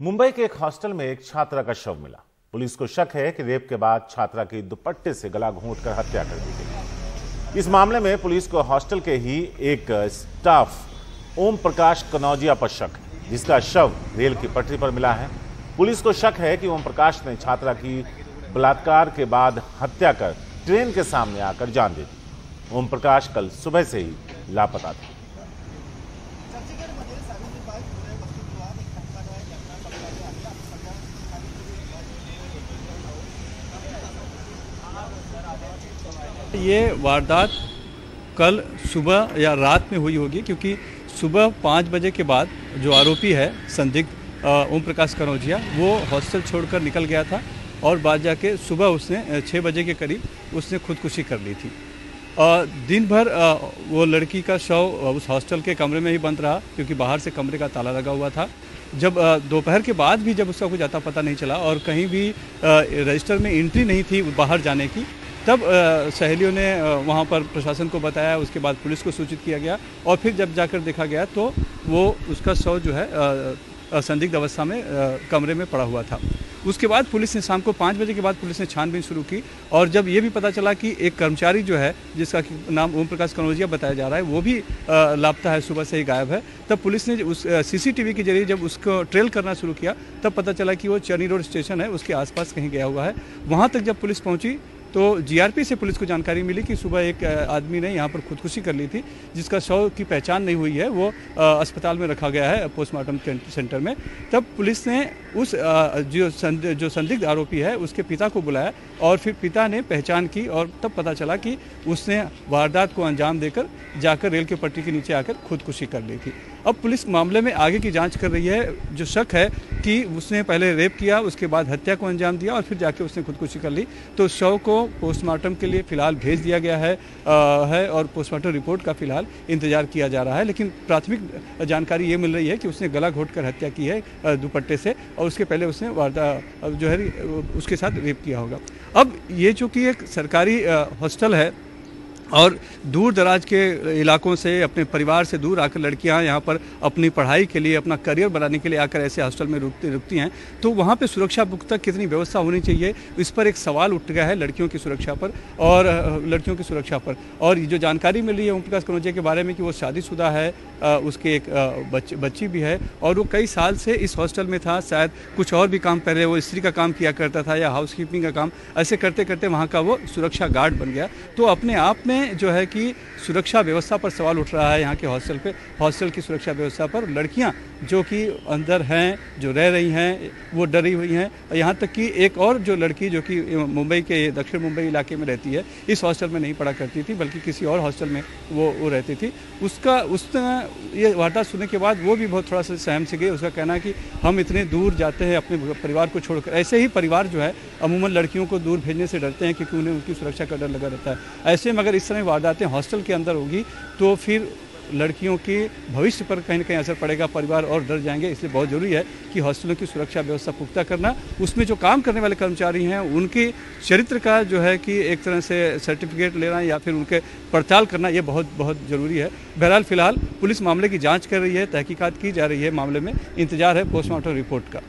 मुंबई के एक हॉस्टल में एक छात्रा का शव मिला। पुलिस को शक है कि रेप के बाद छात्रा की दुपट्टे से गला घोंटकर हत्या कर दी गई। इस मामले में पुलिस को हॉस्टल के ही एक स्टाफ ओम प्रकाश कनौजिया पर शक है, जिसका शव रेल की पटरी पर मिला है। पुलिस को शक है कि ओम प्रकाश ने छात्रा की बलात्कार के बाद हत्या कर ट्रेन के सामने आकर जान दे दी। ओम प्रकाश कल सुबह से ही लापता था। ये वारदात कल सुबह या रात में हुई होगी, क्योंकि सुबह 5 बजे के बाद जो आरोपी है संदिग्ध ओम प्रकाश कनौजिया वो हॉस्टल छोड़कर निकल गया था और बाद जाके सुबह उसने 6 बजे के करीब उसने खुदकुशी कर ली थी। दिन भर वो लड़की का शव उस हॉस्टल के कमरे में ही बंद रहा, क्योंकि बाहर से कमरे का ताला लगा हुआ था। जब दोपहर के बाद भी जब उसका कुछ अता पता नहीं चला और कहीं भी रजिस्टर में एंट्री नहीं थी बाहर जाने की, तब सहेलियों ने वहाँ पर प्रशासन को बताया। उसके बाद पुलिस को सूचित किया गया और फिर जब जाकर देखा गया तो वो उसका शव जो है संदिग्ध अवस्था में कमरे में पड़ा हुआ था। उसके बाद पुलिस ने शाम को 5 बजे के बाद पुलिस ने छानबीन शुरू की और जब ये भी पता चला कि एक कर्मचारी जो है जिसका नाम ओम प्रकाश कनौजिया बताया जा रहा है वो भी लापता है, सुबह से ही गायब है, तब पुलिस ने उस सीसीटीवी के जरिए जब उसको ट्रेल करना शुरू किया तब पता चला कि वो चरनी रोड स्टेशन है उसके आसपास कहीं गया हुआ है। वहाँ तक जब पुलिस पहुँची तो जीआरपी से पुलिस को जानकारी मिली कि सुबह एक आदमी ने यहाँ पर खुदकुशी कर ली थी, जिसका शव की पहचान नहीं हुई है, वो अस्पताल में रखा गया है पोस्टमार्टम सेंटर में। तब पुलिस ने उस जो संदिग्ध आरोपी है उसके पिता को बुलाया और फिर पिता ने पहचान की और तब पता चला कि उसने वारदात को अंजाम देकर जाकर रेल के पटरी के नीचे आकर खुदकुशी कर ली थी। अब पुलिस मामले में आगे की जांच कर रही है। जो शक है कि उसने पहले रेप किया, उसके बाद हत्या को अंजाम दिया और फिर जाके उसने खुदकुशी कर ली, तो शव को पोस्टमार्टम के लिए फिलहाल भेज दिया गया है और पोस्टमार्टम रिपोर्ट का फिलहाल इंतजार किया जा रहा है। लेकिन प्राथमिक जानकारी ये मिल रही है कि उसने गला घोंटकर हत्या की है दुपट्टे से और उसके पहले उसने वारदात जो है उसके साथ रेप किया होगा। अब ये जो कि एक सरकारी हॉस्टल है और दूर दराज के इलाकों से अपने परिवार से दूर आकर लड़कियां यहाँ पर अपनी पढ़ाई के लिए, अपना करियर बनाने के लिए आकर ऐसे हॉस्टल में रुकती हैं, तो वहाँ पे सुरक्षा पुख्ता कितनी व्यवस्था होनी चाहिए, इस पर एक सवाल उठ गया है लड़कियों की सुरक्षा पर और जो जानकारी मिल रही है ओम प्रकाश कनौजिया के बारे में कि वो शादीशुदा है, उसके एक बच्ची भी है और वो कई साल से इस हॉस्टल में था। शायद कुछ और भी काम पहले वो स्त्री का काम किया करता था या हाउस कीपिंग का काम, ऐसे करते करते वहाँ का वो सुरक्षा गार्ड बन गया। तो अपने आप में जो है कि सुरक्षा व्यवस्था पर सवाल उठ रहा है यहाँ के हॉस्टल की सुरक्षा व्यवस्था पर। लड़कियाँ जो कि अंदर हैं, जो रह रही हैं, वो डरी हुई हैं। यहाँ तक कि एक और जो लड़की जो कि मुंबई के दक्षिण मुंबई इलाके में रहती है, इस हॉस्टल में नहीं पढ़ा करती थी बल्कि किसी और हॉस्टल में वो रहती थी। उसने ये वारदात सुनने के बाद वो भी बहुत थोड़ा सा सहम से गई। उसका कहना है कि हम इतने दूर जाते हैं अपने परिवार को छोड़कर। ऐसे ही परिवार जो है अमूमन लड़कियों को दूर भेजने से डरते हैं क्योंकि उन्हें उनकी सुरक्षा का डर लगा रहता है। ऐसे में अगर इस तरह वारदातें हॉस्टल के अंदर होगी तो फिर लड़कियों के भविष्य पर कहीं ना कहीं असर पड़ेगा, परिवार और डर जाएंगे। इसलिए बहुत ज़रूरी है कि हॉस्टलों की सुरक्षा व्यवस्था पुख्ता करना, उसमें जो काम करने वाले कर्मचारी हैं उनके चरित्र का जो है कि एक तरह से सर्टिफिकेट लेना या फिर उनके पड़ताल करना, ये बहुत बहुत ज़रूरी है। बहरहाल फिलहाल पुलिस मामले की जाँच कर रही है, तहकीकात की जा रही है, मामले में इंतजार है पोस्टमार्टम रिपोर्ट का।